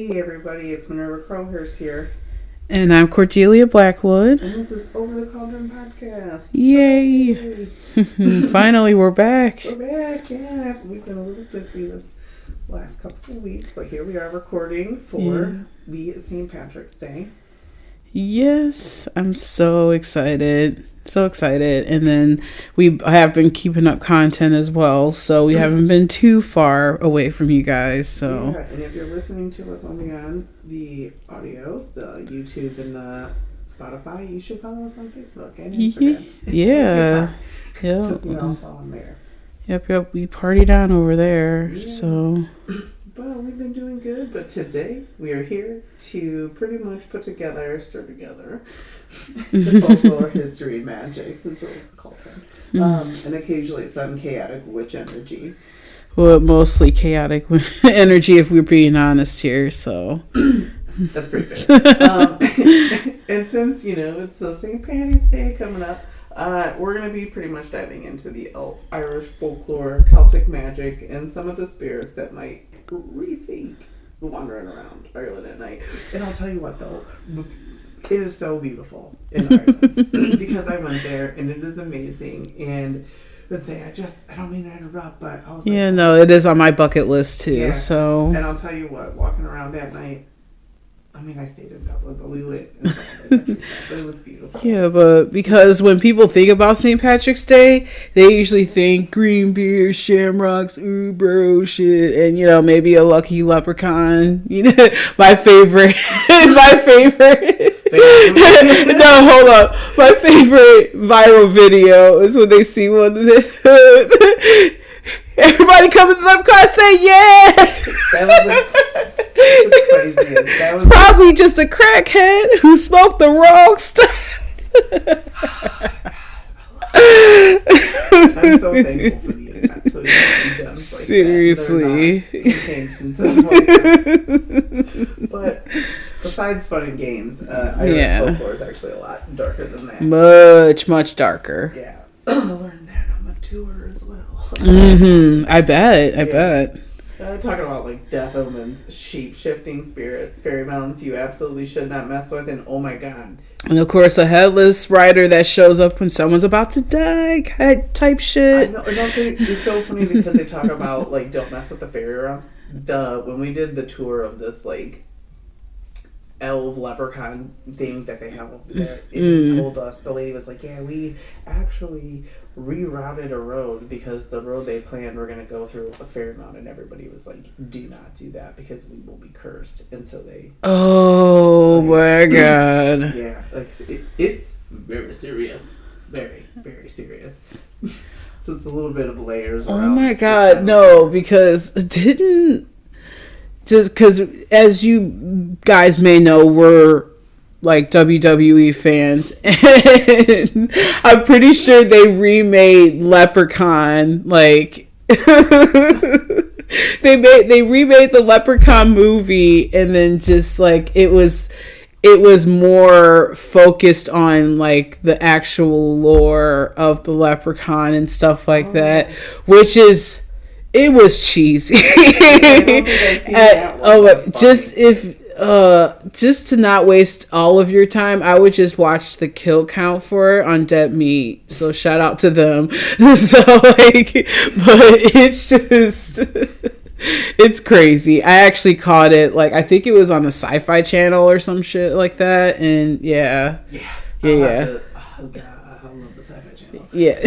Hey everybody, it's Minerva Crowhurst here. And I'm Cordelia Blackwood. And this is Over the Cauldron Podcast. Yay! Finally, we're back. We're back, yeah. We've been a little busy this last couple of weeks, but here we are recording for the St. Patrick's Day. Yes, I'm so excited. So excited. And then we have been keeping up content as well, so we haven't been too far away from you guys. So yeah, and if you're listening to us only on the audios, the YouTube and the Spotify, you should follow us on Facebook and Instagram. Yeah. Yeah. Just email us all on there. Yep. We partied on over there. Yeah. So well, we've been doing good, but today we are here to pretty much stir together the folklore, history, and magic, since we're with the cauldron, and occasionally some chaotic witch energy. Well, mostly chaotic energy, if we're being honest here, so. That's pretty fair. And since, it's the St. Patty's Day coming up, we're going to be pretty much diving into the Irish folklore, Celtic magic, and some of the spirits that might rethink wandering around Ireland at night. And I'll tell you what, though, it is so beautiful in Ireland because I went there and it is amazing. And let's say I don't mean to interrupt, but I was like, yeah, no, it is on my bucket list too. Yeah. So, and I'll tell you what, walking around at night. I mean, I stayed in Dublin, but we went and saw it. But it was beautiful. Yeah, but because when people think about St. Patrick's Day, they usually think green beer, shamrocks, bro, shit, and maybe a lucky leprechaun. My favorite. No, hold up. My favorite viral video is when they see one. Everybody come to the leprechaun, say yeah. That was probably just a crackhead who smoked the wrong stuff. I'm so thankful for the internet. So gems seriously. Like but besides fun and games, Irish folklore is actually a lot darker than that. Much darker. Yeah. I learned that on the tour as well. I bet. Talking about like death omens, shape-shifting spirits, fairy mountains you absolutely should not mess with, and oh my god. And of course a headless rider that shows up when someone's about to die type shit. I know, it's so funny because they talk about like don't mess with the fairy rounds. When we did the tour of this like elf leprechaun thing that they have over there, it told us, the lady was like, yeah, we actually rerouted a road because the road they planned were going to go through a fairy mound, and everybody was like, do not do that because we will be cursed. And so they my god. Yeah, like it's very serious, very very serious. So it's a little bit of layers around. Oh my god, no, because as you guys may know, we're like WWE fans, and I'm pretty sure they remade Leprechaun. Like they remade the Leprechaun movie, and then just like it was more focused on like the actual lore of the Leprechaun and stuff like that, which is. It was cheesy. Just to not waste all of your time, I would just watch the kill count for it on Dead Meat. So shout out to them. So like, but it's crazy. I actually caught it. Like I think it was on the Sci-Fi Channel or some shit like that. And yeah. I love the Sci-Fi Channel. Yeah.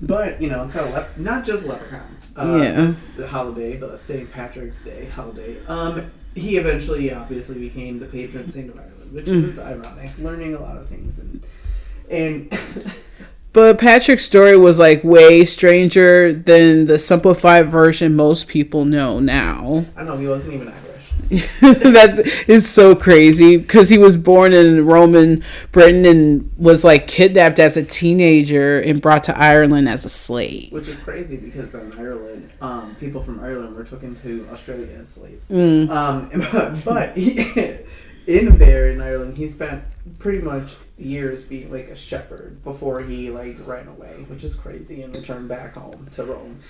But, so not just leprechauns. This holiday, the St. Patrick's Day holiday, he eventually obviously became the patron saint of Ireland, which is ironic. Learning a lot of things. And But Patrick's story was like way stranger than the simplified version most people know now. I know, he wasn't even Irish. That is so crazy because he was born in Roman Britain and was like kidnapped as a teenager and brought to Ireland as a slave. Which is crazy because in Ireland, people from Ireland were taken to Australia as slaves. But in Ireland, he spent pretty much years being like a shepherd before he like ran away, which is crazy, and returned back home to Rome.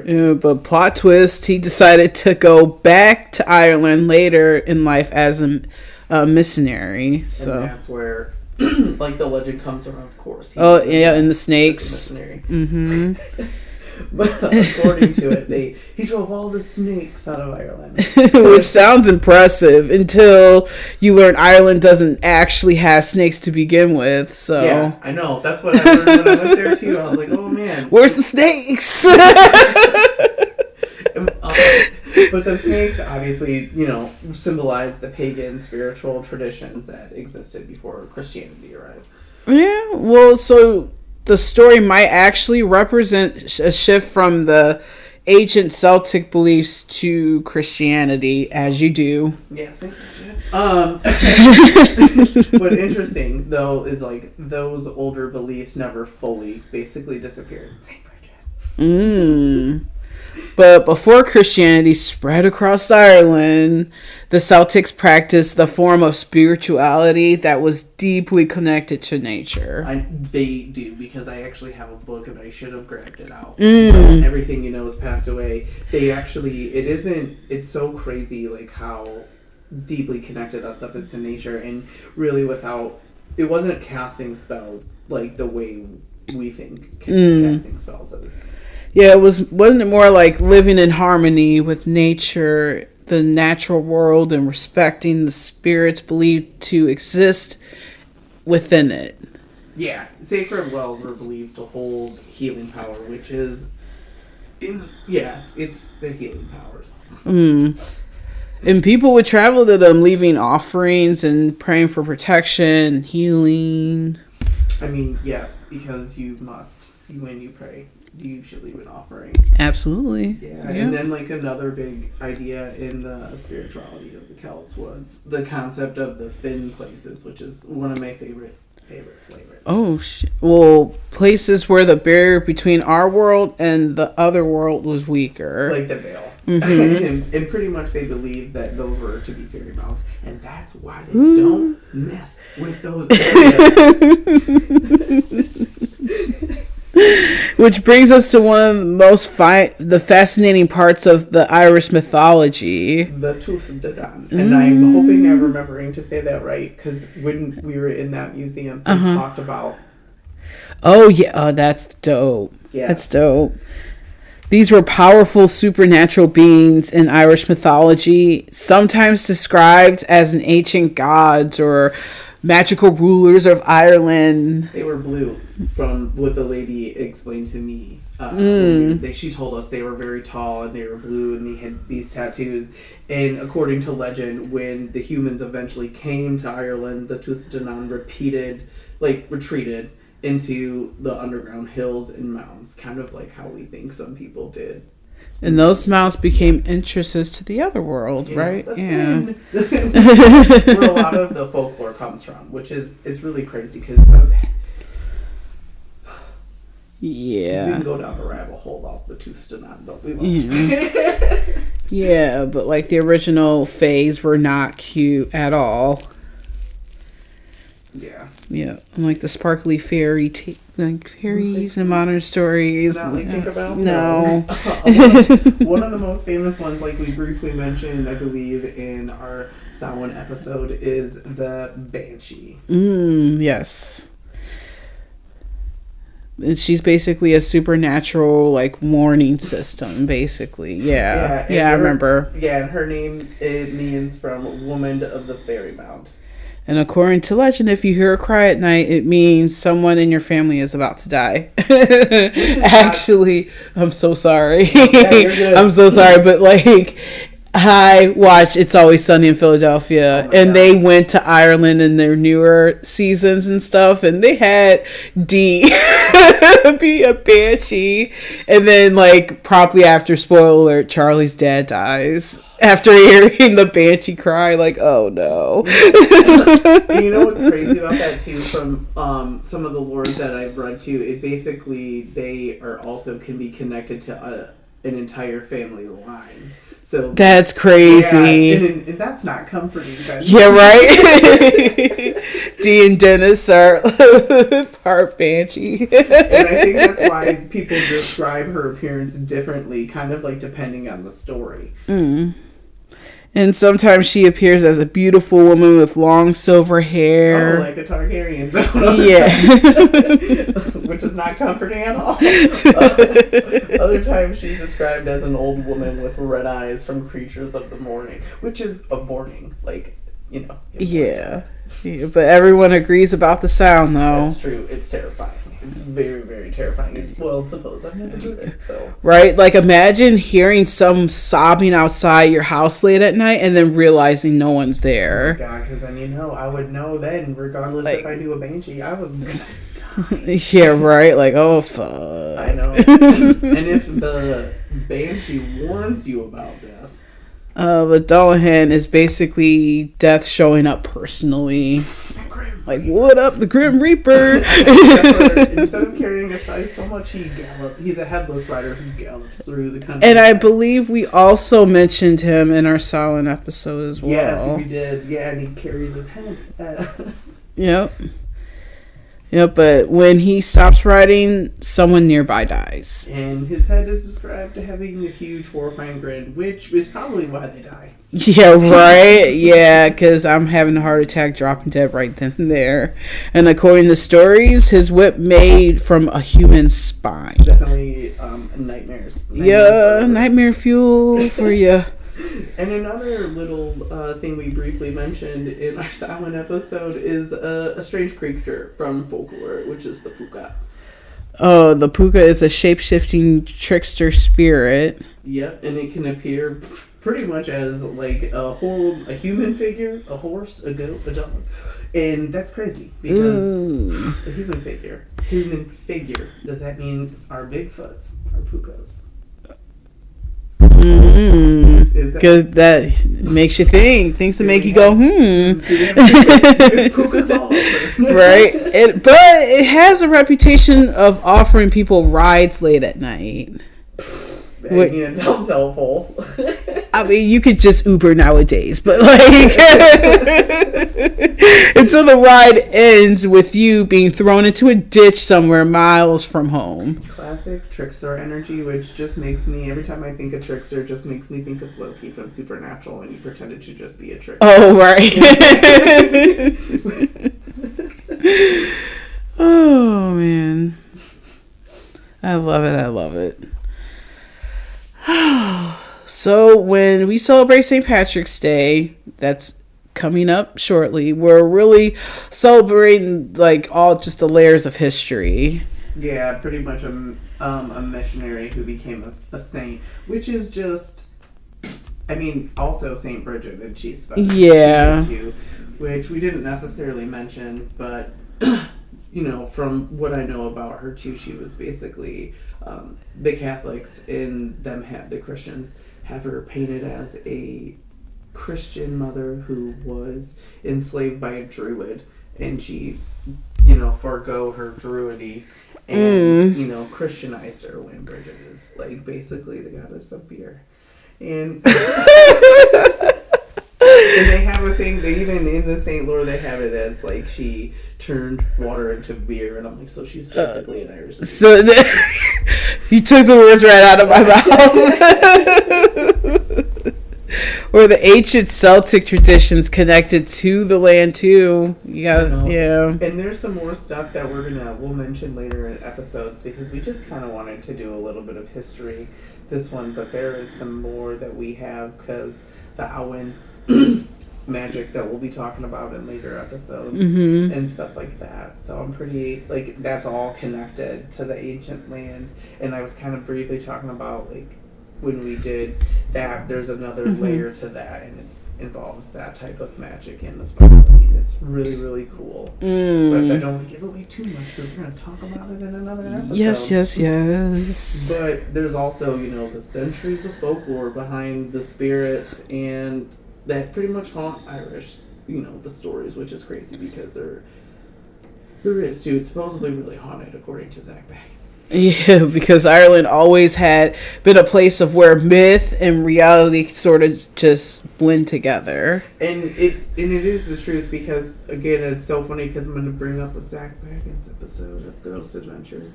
Yeah, but plot twist, he decided to go back to Ireland later in life as a missionary. So and that's where, like, the legend comes from, of course. And the snakes. Mm-hmm. But according to it, he drove all the snakes out of Ireland. Which sounds impressive until you learn Ireland doesn't actually have snakes to begin with. So yeah, I know. That's what I learned when I went there too. I was like, oh man, where's the snakes? But the snakes obviously, symbolize the pagan spiritual traditions that existed before Christianity arrived. Yeah, well, so the story might actually represent a shift from the ancient Celtic beliefs to Christianity, as you do. Yes. What's interesting, though, is like those older beliefs never fully basically disappeared. But before Christianity spread across Ireland, the Celtics practiced the form of spirituality that was deeply connected to nature. They do, because I actually have a book and I should have grabbed it out. But everything is packed away. It's so crazy like how deeply connected that stuff is to nature, and really it wasn't casting spells like the way we think casting spells is. Yeah, wasn't it more like living in harmony with nature, the natural world, and respecting the spirits believed to exist within it? Yeah, sacred wells were believed to hold healing power, which is, it's the healing powers. And people would travel to them, leaving offerings and praying for protection, healing. I mean, yes, because you must, when you pray, you should leave an offering. Absolutely. Yeah. And then like another big idea in the spirituality of the Celts was the concept of the thin places, which is one of my favorite flavors. Oh, well, places where the barrier between our world and the other world was weaker. Like the veil. Mm-hmm. and pretty much they believed that those were to be fairy mounts, and that's why they don't mess with those areas. Which brings us to one of the most the fascinating parts of the Irish mythology. The Tuatha Dé Danann. And I'm hoping I'm remembering to say that right, because when we were in that museum, they talked about... Oh, yeah. Oh, that's dope. Yeah. That's dope. These were powerful supernatural beings in Irish mythology, sometimes described as an ancient gods or magical rulers of Ireland. They were blue, from what the lady explained to me. She told us they were very tall and they were blue and they had these tattoos. And according to legend, when the humans eventually came to Ireland, the Tuatha Dé Danann retreated into the underground hills and mountains, kind of like how we think some people did. And those mounts became entrances to the other world, right? Yeah. Where a lot of the folklore comes from, which it's really crazy because we can go down the rabbit hole about the Tuatha Dé Danann, but we won't. Yeah, but like the original Fays were not cute at all. Yeah. Yeah, like the sparkly fairies in modern stories. Not like Tinkerbell? No. One of the most famous ones, like we briefly mentioned, I believe, in our Samhain episode, is the Banshee. Yes. And she's basically a supernatural, like, warning system, basically. Yeah, I remember. Yeah, and her name, it means from Woman of the Fairy Mound. And according to legend, if you hear her cry at night, it means someone in your family is about to die. Actually, I'm so sorry. Yeah, you're good. I'm so sorry, but like, I watch It's Always Sunny in Philadelphia, and they went to Ireland in their newer seasons and stuff, and they had Dee be a banshee, and then like promptly after, spoiler alert, Charlie's dad dies. After hearing the banshee cry, like, oh no. You know what's crazy about that too, from some of the lore that I've read too, it basically, they are also can be connected to an entire family line. So that's crazy. Yeah, and that's not comforting. Yeah, right. Dee and Dennis are part banshee. And I think that's why people describe her appearance differently, kind of like depending on the story. And sometimes she appears as a beautiful woman with long silver hair. Oh, like a Targaryen. Yeah. Which is not comforting at all. Other times she's described as an old woman with red eyes from creatures of the morning, which is a morning, like, you know. Yeah. But everyone agrees about the sound, though. That's true. It's terrifying. It's very, very terrifying. It's, well, suppose I've never heard it, so. Right? Like, imagine hearing some sobbing outside your house late at night and then realizing no one's there. Oh, God, because then, you know, I would know then, regardless if I knew a banshee, I was gonna die. Yeah, right? Like, oh, fuck. I know. And if the banshee warns you about this. The Dullahan is basically death showing up personally. Like, what up, the Grim Reaper? Instead of carrying a scythe so much, he's a headless rider who gallops through the country. And I believe we also mentioned him in our Samhain episode as well. Yes, we did. Yeah, and he carries his head. Yep. Yep, but when he stops riding, someone nearby dies. And his head is described to having a huge, horrifying grin, which is probably why they die. Yeah, right? Yeah, because I'm having a heart attack, dropping dead right then and there. And according to stories, his whip made from a human spine. Definitely nightmares. Yeah, nightmare fuel for you. And another little thing we briefly mentioned in our Samhain episode is a strange creature from folklore, which is the puka. Oh, the puka is a shape-shifting trickster spirit. Yep, and it can appear pretty much as like a human figure, a horse, a goat, a dog. And that's crazy because a human figure. Does that mean our Bigfoots, our pukas? Because that makes you think. Things that make you go, Right? But it has a reputation of offering people rides late at night. Don't tell Paul. I mean, you could just Uber nowadays, but like until the ride ends with you being thrown into a ditch somewhere miles from home. Classic trickster energy, which just makes me, every time I think of trickster, just makes me think of Loki from Supernatural when he pretended to just be a trickster. Oh, right. Oh, man. I love it. I love it. So when we celebrate St. Patrick's Day, that's coming up shortly, we're really celebrating like all just the layers of history. Yeah, pretty much a missionary who became a saint, which is just, I mean, also St. Bridget, and she's special. Yeah. Too, which we didn't necessarily mention, but you know, from what I know about her too, she was basically the Catholics and the Christians have her painted as a Christian mother who was enslaved by a druid, and she, you know, forego her druidity and you know, Christianized her when Bridget is like basically the goddess of beer. And and they have a thing, they even in the St. Lore they have it as like she turned water into beer, and I'm like, so she's basically an Irish. So you took the words right out of my mouth. Or the ancient Celtic traditions connected to the land too. Yeah. And there's some more stuff that we'll mention later in episodes, because we just kind of wanted to do a little bit of history this one, but there is some more that we have because the Awen magic that we'll be talking about in later episodes and stuff like that. So I'm pretty, like, that's all connected to the ancient land. And I was kind of briefly talking about, like, when we did that, there's another layer to that, and it involves that type of magic in the spiraling. It's really, really cool. But I don't want to give away too much because we're going to talk about it in another episode. Yes. But there's also, you know, the centuries of folklore behind the spirits and that pretty much haunt Irish, you know, the stories, which is crazy because there is too. It's supposedly really haunted according to Zach Baggins. Yeah, because Ireland always had been a place of where myth and reality sort of just blend together. And it is the truth, because again, it's so funny because I'm going to bring up a Zach Baggins episode of Ghost Adventures,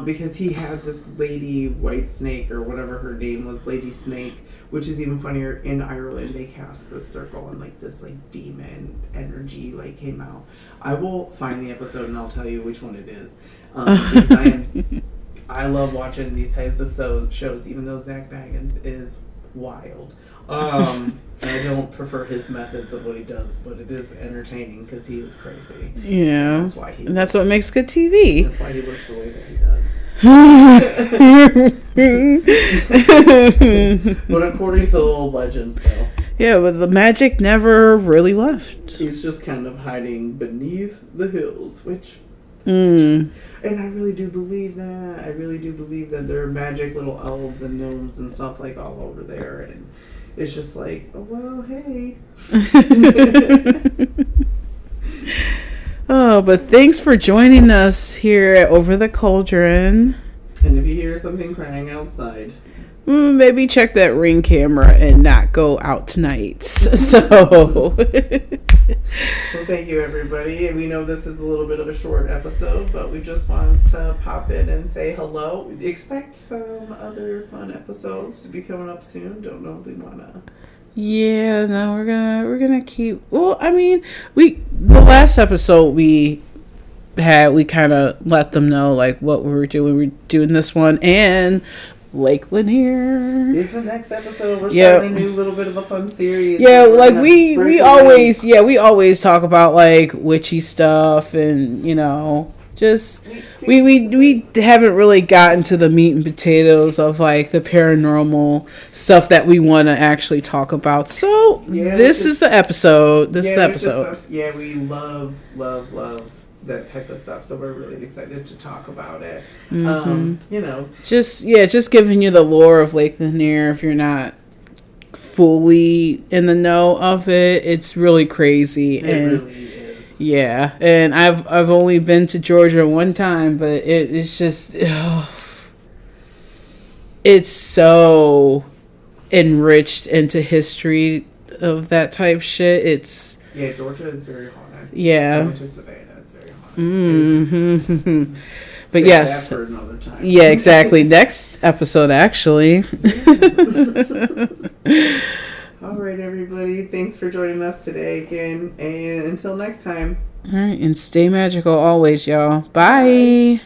because he had this lady White Snake, or whatever her name was, Lady Snake, which is even funnier. In Ireland, they cast this circle and like this like demon energy like came out. I will find the episode and I'll tell you which one it is. Because I love watching these types of shows, even though Zach Baggins is wild. I don't prefer his methods of what he does, but it is entertaining because he is crazy. Yeah, and that's why he. And that's what makes good TV. That's why he looks the way that he does. But according to old legends, though. Yeah, but the magic never really left. He's just kind of hiding beneath the hills, which. Mm. And I really do believe that. I really do believe that there are magic little elves and gnomes and stuff like all over there. And it's just like, oh, well, hey. Oh, but thanks for joining us here at Over the Cauldron. And if you hear something crying outside, maybe check that Ring camera and not go out tonight. So... Well, thank you, everybody. And we know this is a little bit of a short episode, but we just want to pop in and say hello. Expect some other fun episodes to be coming up soon. Don't know if we want to. Yeah, no, we're gonna keep. Well, I mean, the last episode we kind of let them know like what we were doing. We're doing this one and Lake Lanier. It's the next episode. We're starting a new little bit of a fun series. Yeah, like we always talk about like witchy stuff, and you know, just we haven't really gotten to the meat and potatoes of like the paranormal stuff that we want to actually talk about. So this is the episode. This is the episode. We love that type of stuff, so we're really excited to talk about it. You know, just giving you the lore of Lake Lanier. If you're not fully in the know of it, it's really crazy. It really is. Yeah, and I've only been to Georgia one time, but it's just it's so enriched into history of that type shit. Georgia is very haunted. Yeah. I went to Savannah. It's very haunted. Mm-hmm. But Save yes. that for another time. Yeah, exactly. Next episode, actually. All right, everybody. Thanks for joining us today again. And until next time. All right. And stay magical always, y'all. Bye.